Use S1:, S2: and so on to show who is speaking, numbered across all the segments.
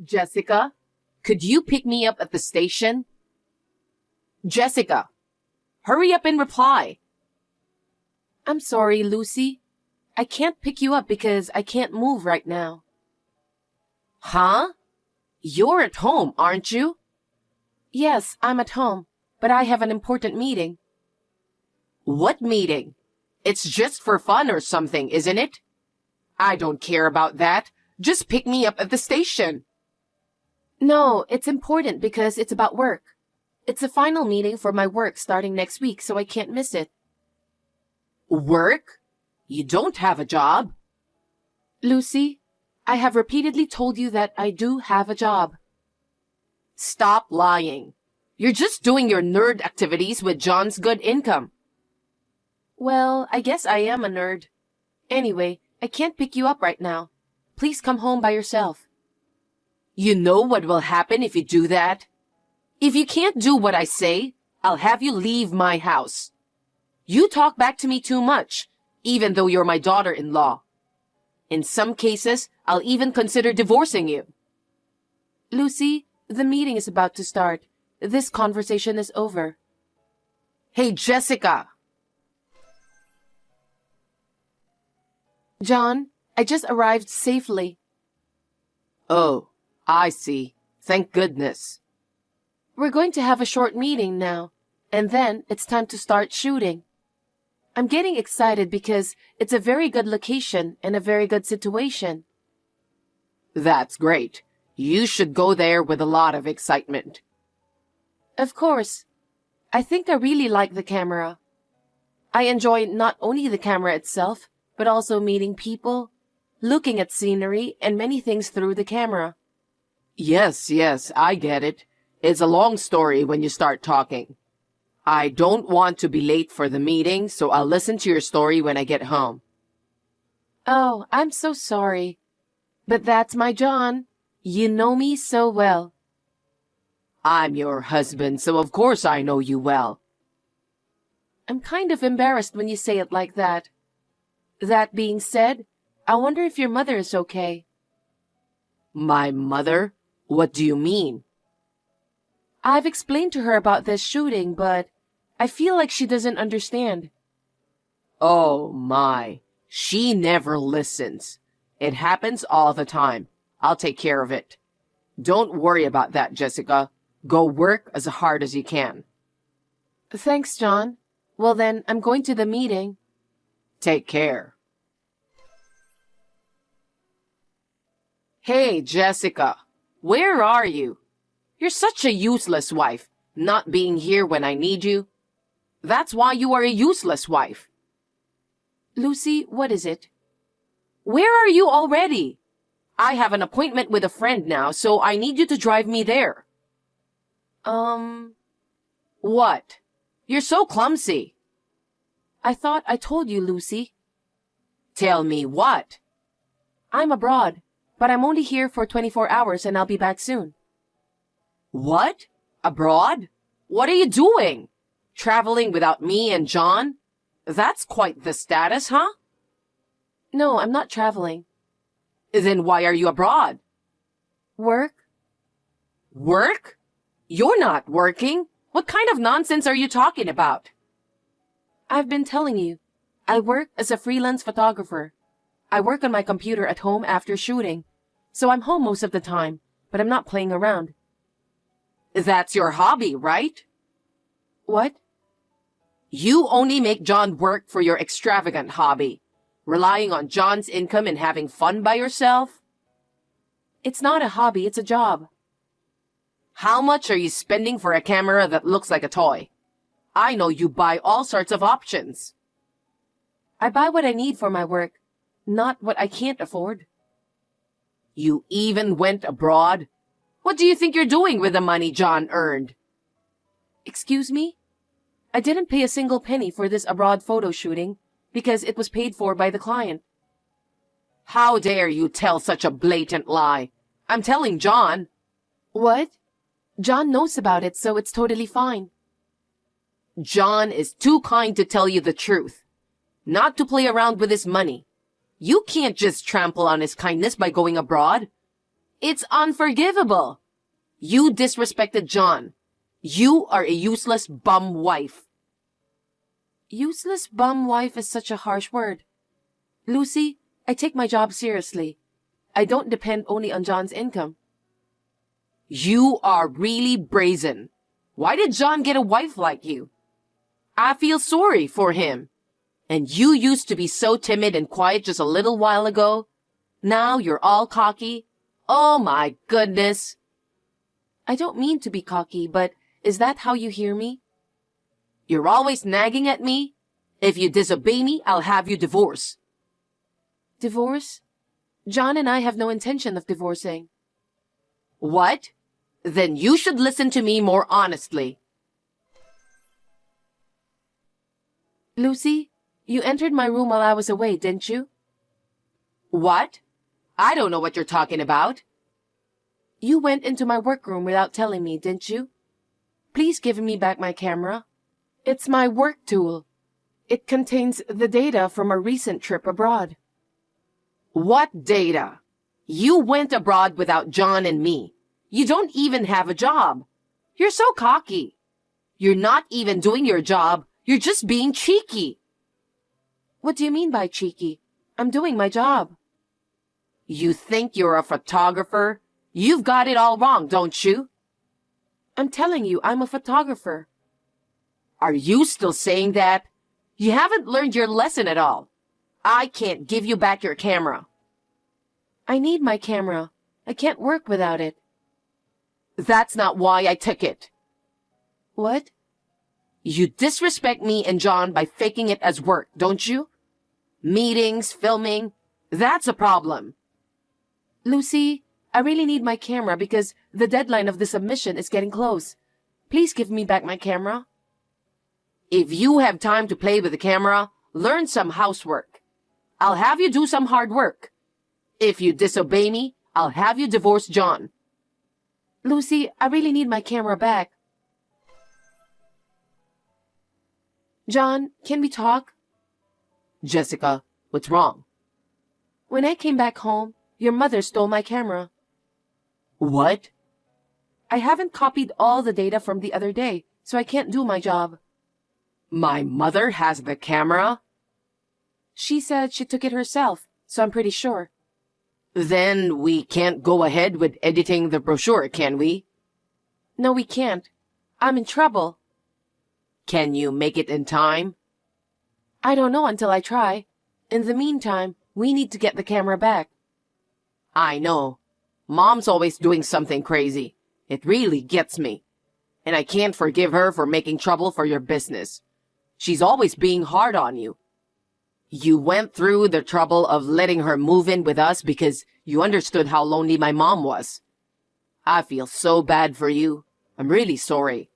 S1: Jessica, could you pick me up at the station? Jessica, hurry up and reply. I'm sorry, Lucy. I can't pick you up because I can't move right now. Huh? You're at home, aren't you? Yes, I'm at home, but I have an important meeting. What meeting? It's just for fun or something, isn't it? I don't care about that. Just pick me up at the station. No, it's important because it's about work. It's a final meeting for my work starting next week, so I can't miss it. Work? You don't have a job. Lucy, I have repeatedly told you that I do have a job. Stop lying. You're just doing your nerd activities with John's good income. Well, I guess I am a nerd. Anyway, I can't pick you up right now. Please come home by yourself. You know what will happen if you do that? If you can't do what I say, I'll have you leave my house. You talk back to me too much, even though you're my daughter-in-law. In some cases, I'll even consider divorcing you. Lucy, the meeting is about to start. This conversation is over. Hey, Jessica! John, I just arrived safely. Oh, I see. Thank goodness. We're going to have a short meeting now, and then it's time to start shooting. I'm getting excited because it's a very good location and a very good situation. That's great. You should go there with a lot of excitement. Of course. I think I really like the camera. I enjoy not only the camera itself, but also meeting people, looking at scenery, and many things through the camera. Yes, I get it. It's a long story when you start talking. I don't want to be late for the meeting, so I'll listen to your story when I get home. Oh, I'm so sorry. But that's my John. You know me so well. I'm your husband, so of course I know you well. I'm kind of embarrassed when you say it like that. That being said, I wonder if your mother is okay. My mother? What do you mean? I've explained to her about this shooting, but I feel like she doesn't understand. Oh my, she never listens. It happens all the time. I'll take care of it. Don't worry about that, Jessica. Go work as hard as you can. Thanks, John. Well then, I'm going to the meeting. Take care. Hey, Jessica. Where are you? You're such a useless wife, not being here when I need you. That's why you are a useless wife. Lucy, what is it? Where are you already? I have an appointment with a friend now, so I need you to drive me there. What? You're so clumsy. I thought I told you, Lucy. Tell me what? I'm abroad, but I'm only here for 24 hours and I'll be back soon. What? Abroad? What are you doing? Traveling without me and John? That's quite the status, huh? No, I'm not traveling. Then why are you abroad? Work. Work? You're not working. What kind of nonsense are you talking about? I've been telling you. I work as a freelance photographer. I work on my computer at home after shooting, so I'm home most of the time, but I'm not playing around. That's your hobby, right? What? You only make John work for your extravagant hobby, relying on John's income and having fun by yourself? It's not a hobby, it's a job. How much are you spending for a camera that looks like a toy? I know you buy all sorts of options. I buy what I need for my work, not what I can't afford. You even went abroad? What do you think you're doing with the money John earned? Excuse me? I didn't pay a single penny for this abroad photo shooting because it was paid for by the client. How dare you tell such a blatant lie? I'm telling John. What? John knows about it, so it's totally fine. John is too kind to tell you the truth, not to play around with his money. You can't just trample on his kindness by going abroad. It's unforgivable. You disrespected John. You are a useless bum wife. Useless bum wife is such a harsh word. Lucy, I take my job seriously. I don't depend only on John's income. You are really brazen. Why did John get a wife like you? I feel sorry for him. And you used to be so timid and quiet just a little while ago. Now you're all cocky. Oh my goodness. I don't mean to be cocky, but is that how you hear me? You're always nagging at me. If you disobey me, I'll have you divorced. Divorce? John and I have no intention of divorcing. What? Then you should listen to me more honestly. Lucy, you entered my room while I was away, didn't you? What? I don't know what you're talking about. You went into my workroom without telling me, didn't you? Please give me back my camera. It's my work tool. It contains the data from a recent trip abroad. What data? You went abroad without John and me. You don't even have a job. You're so cocky. You're not even doing your job. You're just being cheeky. What do you mean by cheeky? I'm doing my job. You think you're a photographer? You've got it all wrong, don't you? I'm telling you, I'm a photographer. Are you still saying that? You haven't learned your lesson at all. I can't give you back your camera. I need my camera. I can't work without it. That's not why I took it. What? You disrespect me and John by faking it as work, don't you? Meetings, filming, that's a problem. Lucy, I really need my camera because the deadline of the submission is getting close. Please give me back my camera. If you have time to play with the camera, learn some housework. I'll have you do some hard work. If you disobey me, I'll have you divorce John. Lucy, I really need my camera back. John, can we talk? Jessica, what's wrong? When I came back home, your mother stole my camera. What? I haven't copied all the data from the other day, so I can't do my job. My mother has the camera? She said she took it herself, so I'm pretty sure. Then we can't go ahead with editing the brochure, can we? No, we can't. I'm in trouble. Can you make it in time? I don't know until I try. In the meantime, we need to get the camera back. I know. Mom's always doing something crazy. It really gets me. And I can't forgive her for making trouble for your business. She's always being hard on you. You went through the trouble of letting her move in with us because you understood how lonely my mom was. I feel so bad for you. I'm really sorry.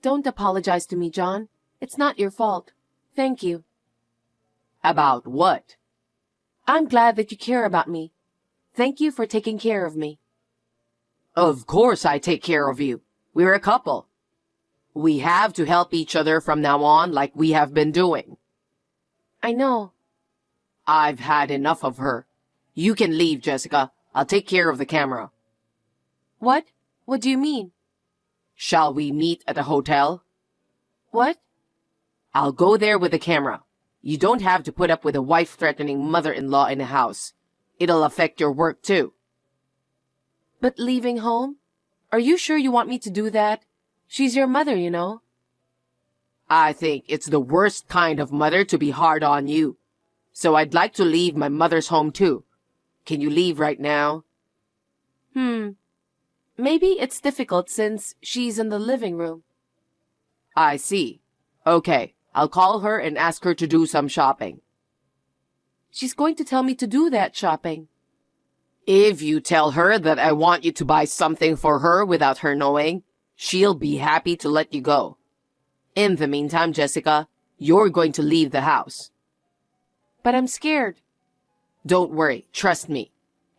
S1: Don't apologize to me, John. It's not your fault. Thank you. About what? I'm glad that you care about me. Thank you for taking care of me. Of course I take care of you. We're a couple. We have to help each other from now on like we have been doing. I know. I've had enough of her. You can leave, Jessica. I'll take care of the camera. What? What do you mean? Shall we meet at a hotel? What? I'll go there with the camera. You don't have to put up with a wife-threatening mother-in-law in the house. It'll affect your work too. But leaving home? Are you sure you want me to do that? She's your mother, you know. I think it's the worst kind of mother to be hard on you. So I'd like to leave my mother's home too. Can you leave right now? Maybe it's difficult since she's in the living room. I see. Okay, I'll call her and ask her to do some shopping. She's going to tell me to do that shopping. If you tell her that I want you to buy something for her without her knowing, she'll be happy to let you go. In the meantime, Jessica, you're going to leave the house. But I'm scared. Don't worry, trust me.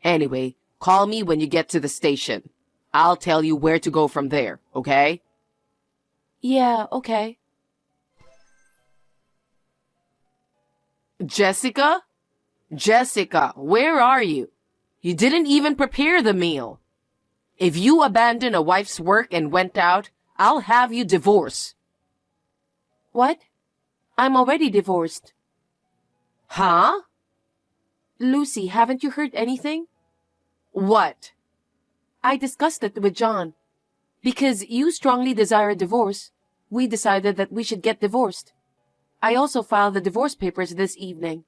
S1: Anyway, call me when you get to the station. I'll tell you where to go from there, okay? Yeah, okay. Jessica? Jessica, where are you? You didn't even prepare the meal. If you abandon a wife's work and went out, I'll have you divorced. What? I'm already divorced. Huh? Lucy, haven't you heard anything? What? I discussed it with John. Because you strongly desire a divorce, we decided that we should get divorced. I also filed the divorce papers this evening.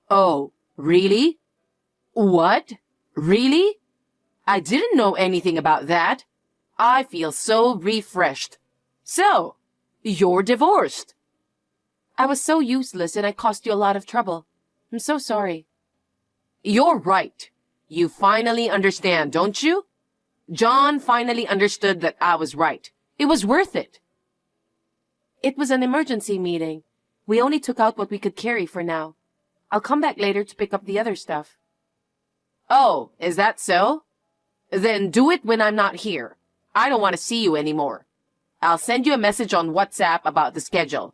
S1: Oh, really? What? Really? I didn't know anything about that. I feel so refreshed. So, you're divorced. I was so useless and I caused you a lot of trouble. I'm so sorry. You're right. You finally understand, don't you? John finally understood that I was right. It was worth it. It was an emergency meeting. We only took out what we could carry for now. I'll come back later to pick up the other stuff. Oh, is that so? Then do it when I'm not here. I don't want to see you anymore. I'll send you a message on WhatsApp about the schedule.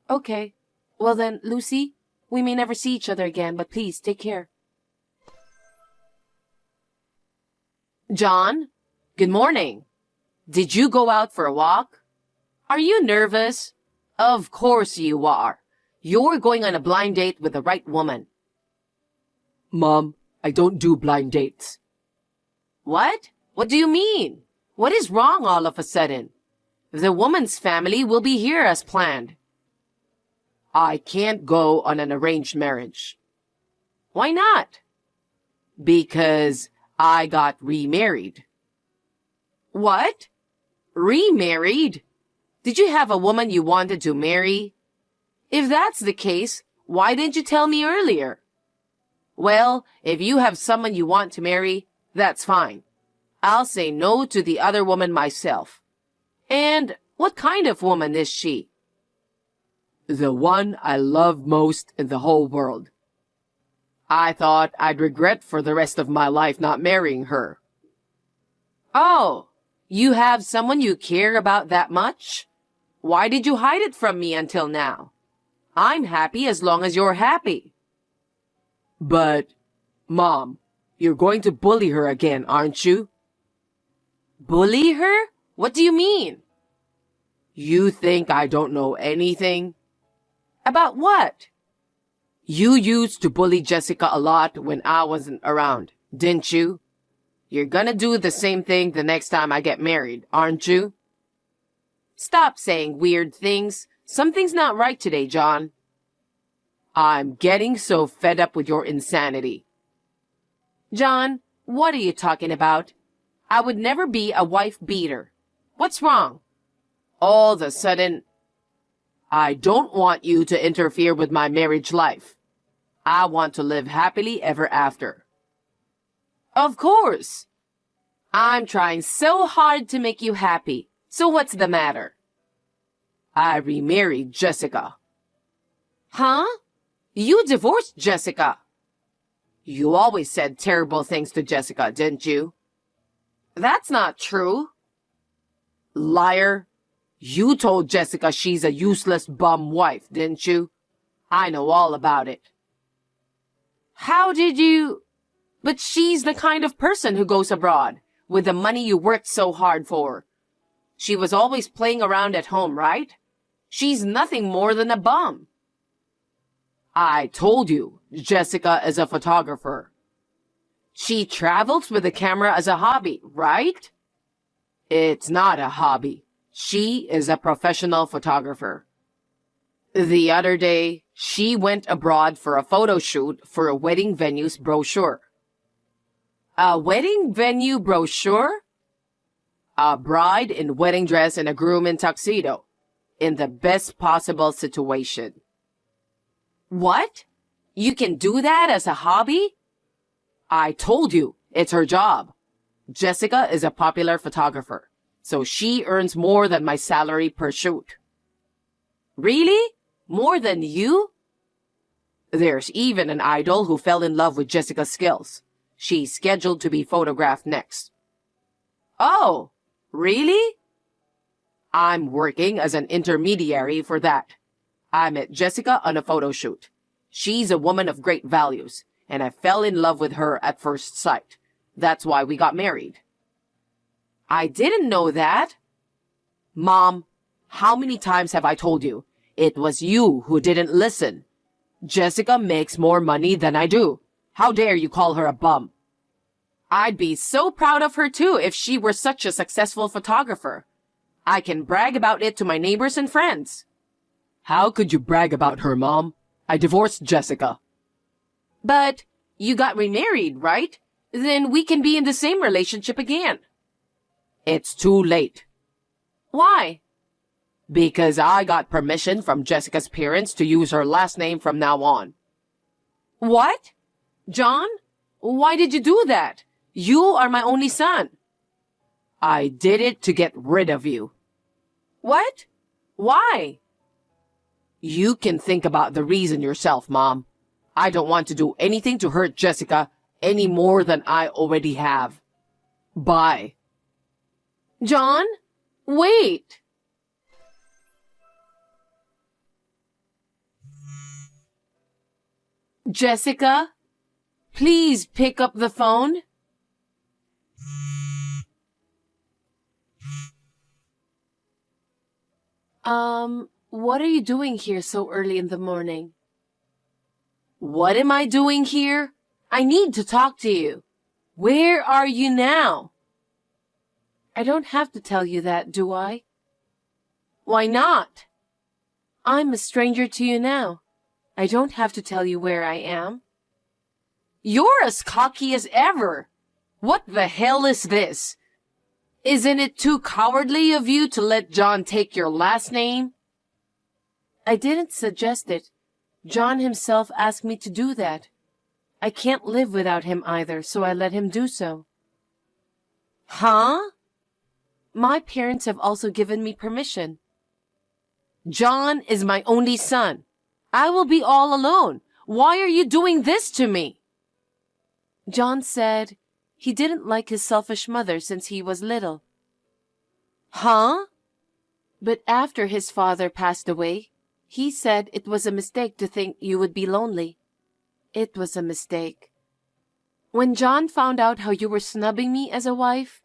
S1: Okay. Well then, Lucy, we may never see each other again, but please take care. John, good morning. Did you go out for a walk? Are you nervous? Of course you are. You're going on a blind date with the right woman. Mom, I don't do blind dates. What? What do you mean? What is wrong all of a sudden? The woman's family will be here as planned. I can't go on an arranged marriage. Why not? Because I got remarried. What? Remarried? Did you have a woman you wanted to marry? If that's the case, why didn't you tell me earlier? Well, if you have someone you want to marry, that's fine. I'll say no to the other woman myself. And what kind of woman is she? The one I love most in the whole world. I thought I'd regret for the rest of my life not marrying her. Oh, you have someone you care about that much? Why did you hide it from me until now? I'm happy as long as you're happy. But, Mom, you're going to bully her again, aren't you? Bully her? What do you mean? You think I don't know anything? About what? You used to bully Jessica a lot when I wasn't around, didn't you? You're gonna do the same thing the next time I get married, aren't you? Stop saying weird things. Something's not right today, John. I'm getting so fed up with your insanity. John, what are you talking about? I would never be a wife beater. What's wrong? All of a sudden, I don't want you to interfere with my marriage life. I want to live happily ever after. Of course. I'm trying so hard to make you happy. So what's the matter? I remarried Jessica. Huh? You divorced Jessica. You always said terrible things to Jessica, didn't you? That's not true. Liar. You told Jessica she's a useless bum wife, didn't you? I know all about it. How did you? But she's the kind of person who goes abroad with the money you worked so hard for. She was always playing around at home, right? She's nothing more than a bum. I told you, Jessica is a photographer. She travels with a camera as a hobby, right? It's not a hobby. She is a professional photographer. The other day, she went abroad for a photo shoot for a wedding venue's brochure. A wedding venue brochure? A bride in wedding dress and a groom in tuxedo. In the best possible situation. What? You can do that as a hobby? I told you, it's her job. Jessica is a popular photographer, so she earns more than my salary per shoot. Really? More than you? There's even an idol who fell in love with Jessica's skills. She's scheduled to be photographed next. Oh, really? I'm working as an intermediary for that. I met Jessica on a photo shoot. She's a woman of great values, and I fell in love with her at first sight. That's why we got married. I didn't know that. Mom, how many times have I told you? It was you who didn't listen. Jessica makes more money than I do. How dare you call her a bum? I'd be so proud of her too if she were such a successful photographer. I can brag about it to my neighbors and friends. How could you brag about her, Mom? I divorced Jessica. But you got remarried, right? Then we can be in the same relationship again. It's too late. Why? Because I got permission from Jessica's parents to use her last name from now on. What? John? Why did you do that? You are my only son. I did it to get rid of you. What? Why? You can think about the reason yourself, Mom. I don't want to do anything to hurt Jessica any more than I already have. Bye. John? Wait. Jessica? Please pick up the phone. What are you doing here so early in the morning? What am I doing here? I need to talk to you. Where are you now? I don't have to tell you that, do I? Why not? I'm a stranger to you now. I don't have to tell you where I am. You're as cocky as ever. What the hell is this? Isn't it too cowardly of you to let John take your last name? I didn't suggest it. John himself asked me to do that. I can't live without him either, so I let him do so. Huh? My parents have also given me permission. John is my only son. I will be all alone. Why are you doing this to me? John said he didn't like his selfish mother since he was little. Huh? But after his father passed away, he said it was a mistake to think you would be lonely. It was a mistake. When John found out how you were snubbing me as a wife,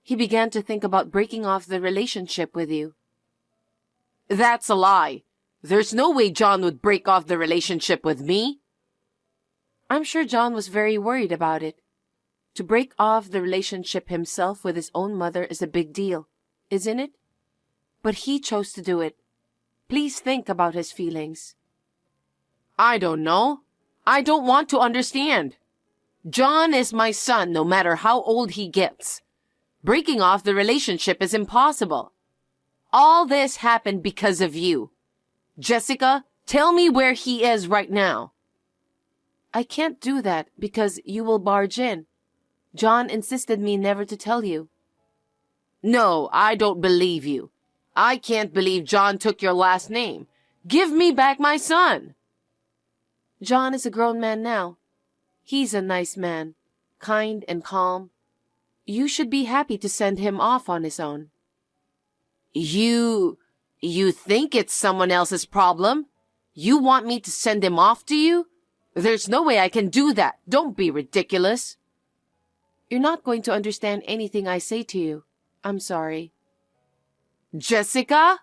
S1: he began to think about breaking off the relationship with you. That's a lie. There's no way John would break off the relationship with me. I'm sure John was very worried about it. To break off the relationship himself with his own mother is a big deal, isn't it? But he chose to do it. Please think about his feelings. I don't know. I don't want to understand. John is my son no matter how old he gets. Breaking off the relationship is impossible. All this happened because of you. Jessica, tell me where he is right now. I can't do that because you will barge in. John insisted me never to tell you. No, I don't believe you. I can't believe John took your last name. Give me back my son. John is a grown man now. He's a nice man, kind and calm. You should be happy to send him off on his own. You think it's someone else's problem? You want me to send him off to you? There's no way I can do that. Don't be ridiculous. You're not going to understand anything I say to you. I'm sorry. Jessica?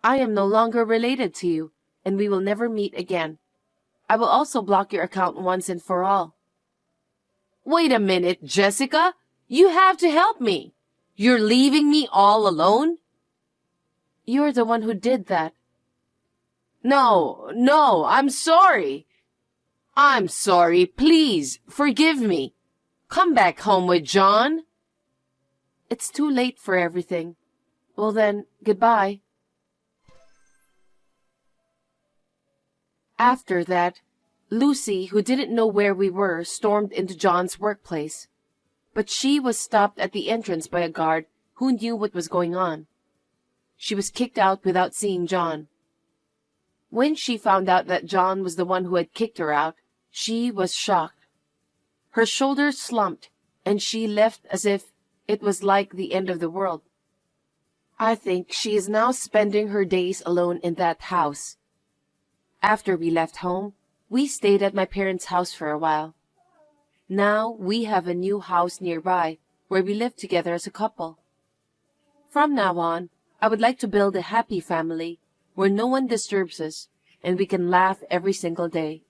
S1: I am no longer related to you, and we will never meet again. I will also block your account once and for all. Wait a minute, Jessica. You have to help me. You're leaving me all alone? You're the one who did that. No, I'm sorry. I'm sorry. Please, forgive me. Come back home with John. It's too late for everything. Well then, goodbye. After that, Lucy, who didn't know where we were, stormed into John's workplace. But she was stopped at the entrance by a guard who knew what was going on. She was kicked out without seeing John. When she found out that John was the one who had kicked her out, she was shocked. Her shoulders slumped, and she left as if it was like the end of the world. I think she is now spending her days alone in that house. After we left home, We stayed at my parents' house for a while. Now we have a new house nearby where we live together as a couple. From now on, I would like to build a happy family where no one disturbs us and we can laugh every single day.